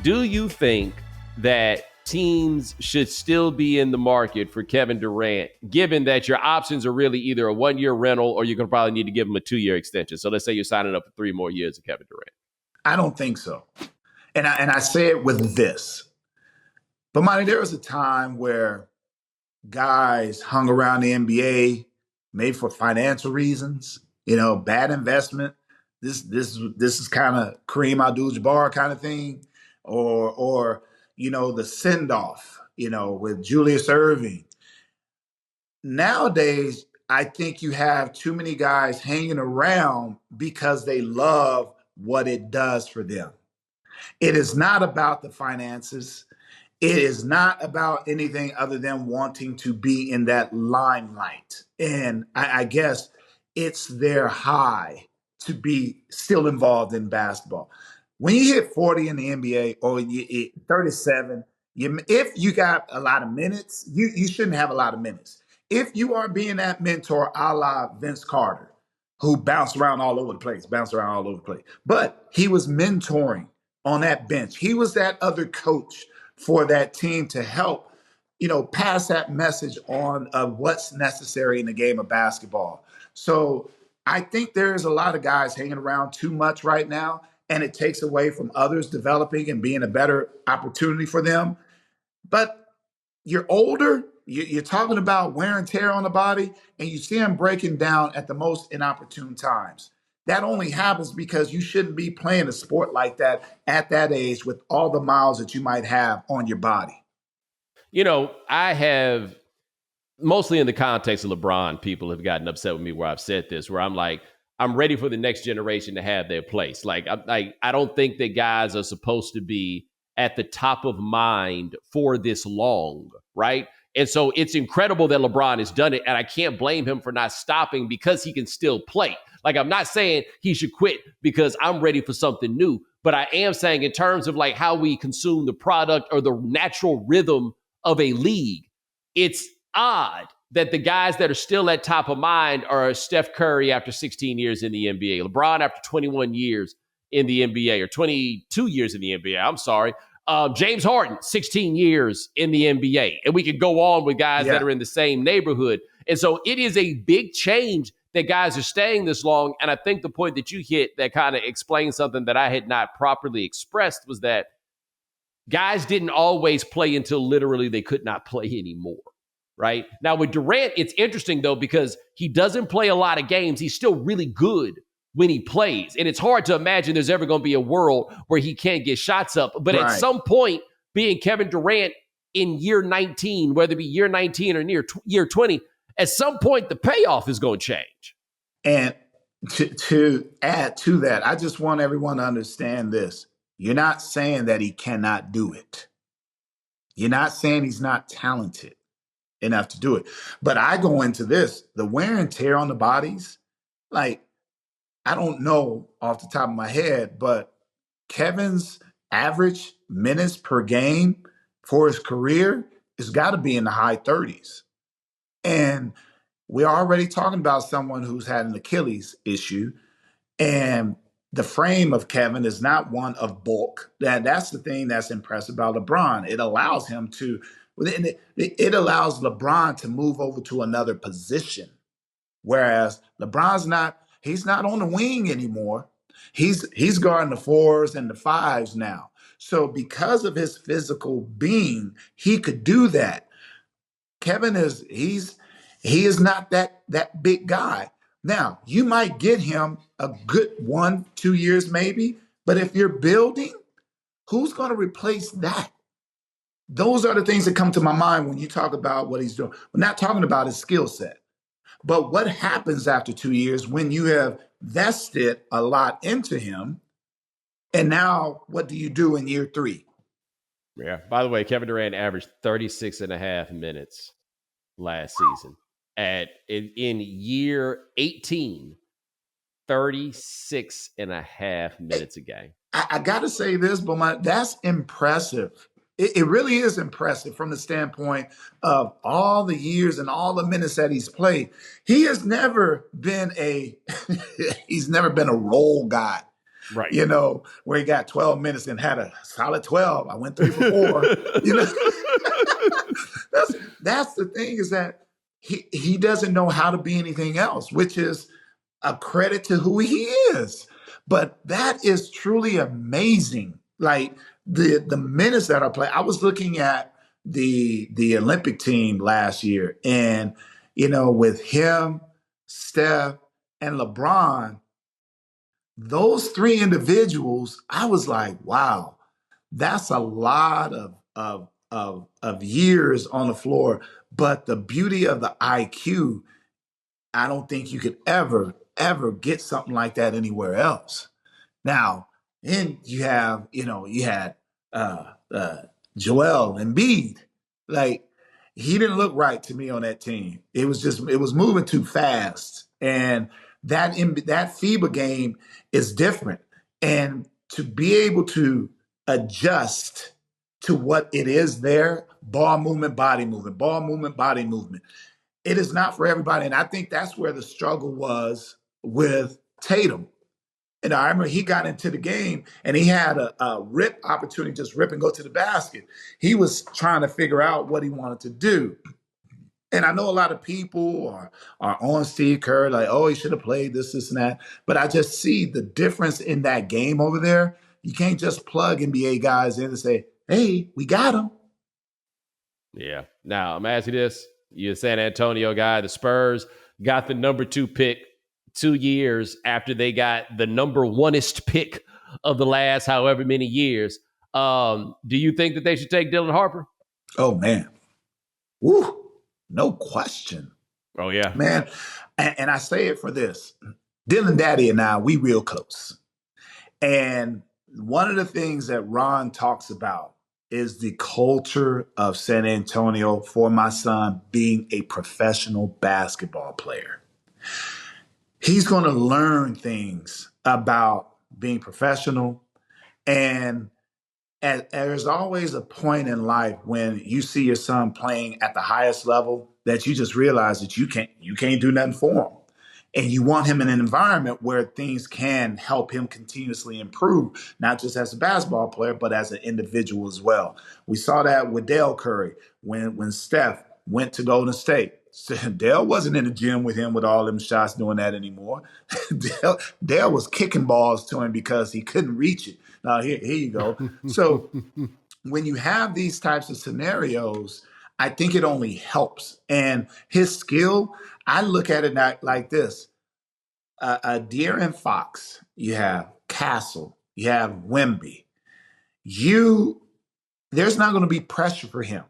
Do you think that teams should still be in the market for Kevin Durant, given that your options are really either a 1-year rental or you're going to probably need to give him a 2-year extension? So let's say you're signing up for 3 more years of Kevin Durant. I don't think so. And I say it with this. But Monty, there was a time where guys hung around the NBA maybe for financial reasons, bad investment. This is kind of Kareem Abdul-Jabbar kind of thing, or the send off, with Julius Erving. Nowadays, I think you have too many guys hanging around because they love what it does for them. It is not about the finances. It is not about anything other than wanting to be in that limelight. And I guess it's their high to be still involved in basketball. When you hit 40 in the NBA or you hit 37, if you got a lot of minutes, you shouldn't have a lot of minutes. If you are being that mentor a la Vince Carter, who bounced around all over the place, but he was mentoring on that bench. He was that other coach for that team to help, pass that message on of what's necessary in the game of basketball. So I think there's a lot of guys hanging around too much right now, and it takes away from others developing and being a better opportunity for them. But you're older, you're talking about wear and tear on the body, and you see them breaking down at the most inopportune times. That only happens because you shouldn't be playing a sport like that at that age with all the miles that you might have on your body. I have, mostly in the context of LeBron, people have gotten upset with me where I've said this, where I'm like, I'm ready for the next generation to have their place. I don't think that guys are supposed to be at the top of mind for this long, right? And so it's incredible that LeBron has done it, and I can't blame him for not stopping because he can still play. I'm not saying he should quit because I'm ready for something new, but I am saying in terms of how we consume the product or the natural rhythm of a league, it's odd that the guys that are still at top of mind are Steph Curry after 16 years in the NBA, LeBron after 21 years in the NBA, or 22 years in the NBA, I'm sorry. James Harden, 16 years in the NBA. And we could go on with guys that are in the same neighborhood. And so it is a big change that guys are staying this long. And I think the point that you hit that kind of explains something that I had not properly expressed was that guys didn't always play until literally they could not play anymore, right? Now with Durant, it's interesting though, because he doesn't play a lot of games. He's still really good when he plays. And it's hard to imagine there's ever going to be a world where he can't get shots up. But at some point, being Kevin Durant in year 19, whether it be year 19 or near year 20, at some point, the payoff is going to change. And to add to that, I just want everyone to understand this. You're not saying that he cannot do it. You're not saying he's not talented enough to do it. But I go into this, the wear and tear on the bodies, I don't know off the top of my head, but Kevin's average minutes per game for his career has got to be in the high 30s. And we're already talking about someone who's had an Achilles issue. And the frame of Kevin is not one of bulk. That's the thing that's impressive about LeBron. It allows him to, it allows LeBron to move over to another position. Whereas he's not on the wing anymore. He's guarding the 4s and the 5s now. So because of his physical being, he could do that. Kevin he is not that big guy. Now, you might get him a good 1-2 years maybe, but if you're building, who's going to replace that? Those are the things that come to my mind when you talk about what he's doing. We're not talking about his skill set. But what happens after 2 years when you have vested a lot into him? And now what do you do in year 3? Yeah. By the way, Kevin Durant averaged 36 and a half minutes last season. In year 18, 36 and a half minutes a game. I got to say this, but that's impressive. It really is impressive from the standpoint of all the years and all the minutes that he's played. He has never been he's never been a role guy. Right. Where he got 12 minutes and had a solid 12. I went 3 for 4. You know, that's the thing, is that he doesn't know how to be anything else, which is a credit to who he is. But that is truly amazing. Like the minutes that are played. I was looking at the Olympic team last year, and with him, Steph, and LeBron, those 3 individuals, I was like, wow, that's a lot of years on the floor. But the beauty of the IQ, I don't think you could ever get something like that anywhere else. Now, then you had Joel Embiid. Like, he didn't look right to me on that team. It was moving too fast, and that FIBA game is different. And to be able to adjust to what it is there, ball movement, body movement, ball movement, body movement. It is not for everybody. And I think that's where the struggle was with Tatum. And I remember he got into the game and he had a rip opportunity, just rip and go to the basket. He was trying to figure out what he wanted to do. And I know a lot of people are on Steve Kerr, like, oh, he should have played this, and that. But I just see the difference in that game over there. You can't just plug NBA guys in and say, hey, we got him. Yeah. Now, I'm asking you this. You're a San Antonio guy. The Spurs got the number 2 pick 2 years after they got the number 1est pick of the last however many years. Do you think that they should take Dylan Harper? Oh, man. Woo. No question. Oh, yeah. Man, and I say it for this. Dylan Daddy and I, we real close. And one of the things that Ron talks about is the culture of San Antonio for my son being a professional basketball player. He's going to learn things about being professional. And there's always a point in life when you see your son playing at the highest level that you just realize that you can't do nothing for him. And you want him in an environment where things can help him continuously improve, not just as a basketball player, but as an individual as well. We saw that with Dale Curry when Steph went to Golden State. Dale wasn't in the gym with him with all them shots doing that anymore. Dale was kicking balls to him because he couldn't reach it. Now, here you go. So when you have these types of scenarios, I think it only helps. And his skill, I look at it like this. De'Aaron Fox, you have Castle, you have Wemby. There's not going to be pressure for him.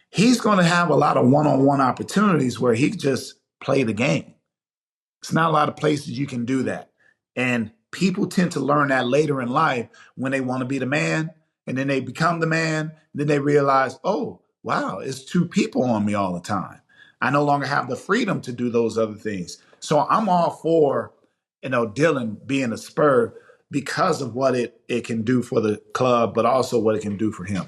He's going to have a lot of one-on-one opportunities where he can just play the game. It's not a lot of places you can do that. And people tend to learn that later in life when they want to be the man, and then they become the man. Then they realize, oh, wow, it's 2 people on me all the time. I no longer have the freedom to do those other things. So I'm all for, Dylan being a Spur because of what it can do for the club, but also what it can do for him.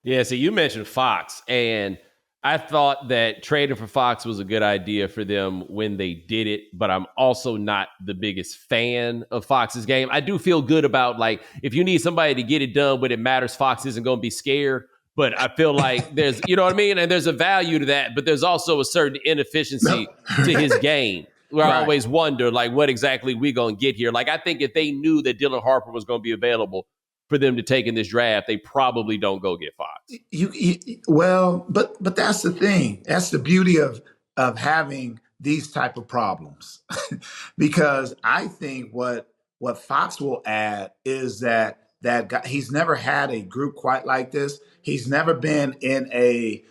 Yeah, so you mentioned Fox, and I thought that trading for Fox was a good idea for them when they did it, but I'm also not the biggest fan of Fox's game. I do feel good about, like, if you need somebody to get it done when it matters, Fox isn't going to be scared. But I feel like there's, you know what I mean? And there's a value to that, but there's also a certain inefficiency to his game where I always wonder, like, what exactly we going to get here? Like, I think if they knew that Dylan Harper was going to be available for them to take in this draft, they probably don't go get Fox. But that's the thing. That's the beauty of having these type of problems, because I think what Fox will add is that guy, he's never had a group quite like this. He's never been in a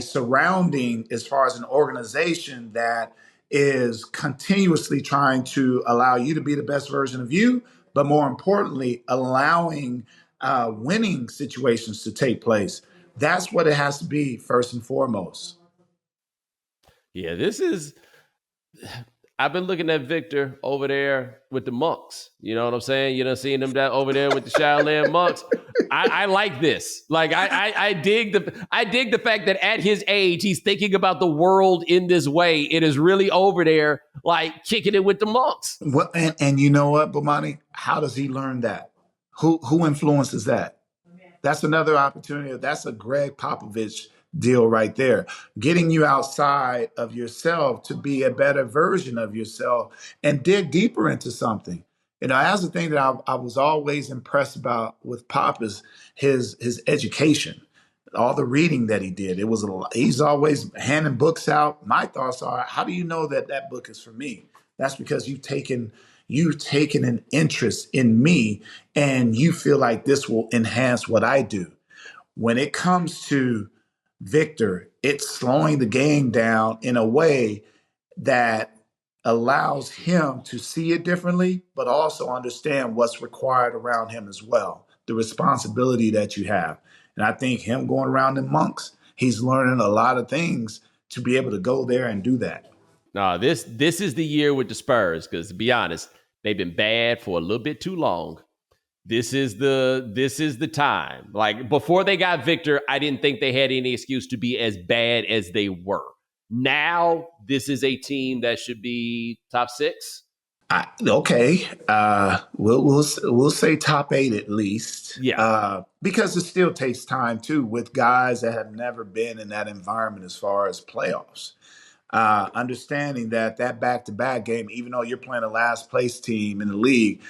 surrounding as far as an organization that is continuously trying to allow you to be the best version of you, but more importantly, allowing winning situations to take place. That's what it has to be first and foremost. Yeah, I've been looking at Victor over there with the monks. You know what I'm saying? You know, seeing them down over there with the Shaolin monks. I like this. Like I dig the fact that at his age he's thinking about the world in this way. It is really over there, like kicking it with the monks. Well, and you know what, Bomani? How does he learn that? Who influences that? That's another opportunity. That's a Greg Popovich deal right there. Getting you outside of yourself to be a better version of yourself and dig deeper into something. You know, that's the thing that I was always impressed about with Pop is his education, all the reading that he did. It was a lot. He's always handing books out. My thoughts are, how do you know that that book is for me? That's because you've taken an interest in me and you feel like this will enhance what I do. When it comes to Victor, it's slowing the game down in a way that allows him to see it differently, but also understand what's required around him as well, the responsibility that you have. And I think him going around in monks, he's learning a lot of things to be able to go there and do that. No, this is the year with the Spurs, because to be honest, they've been bad for a little bit too long. This is the time. Like before they got Victor, I didn't think they had any excuse to be as bad as they were. Now, this is a team that should be top 6. Okay, we'll say top 8 at least. Yeah. Because it still takes time too with guys that have never been in that environment as far as playoffs. Understanding that back-to-back game, even though you're playing a last place team in the league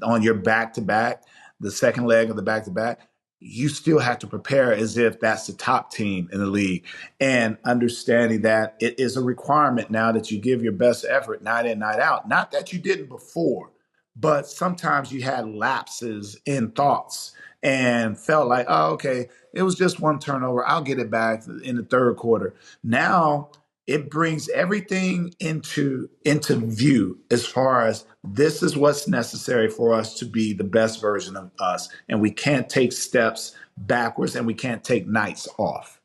on your back-to-back, the second leg of the back-to-back, you still have to prepare as if that's the top team in the league. And understanding that it is a requirement now that you give your best effort night in, night out. Not that you didn't before, but sometimes you had lapses in thoughts and felt like, oh, okay, it was just one turnover. I'll get it back in the third quarter. Now it brings everything into view as far as this is what's necessary for us to be the best version of us. And we can't take steps backwards and we can't take nights off.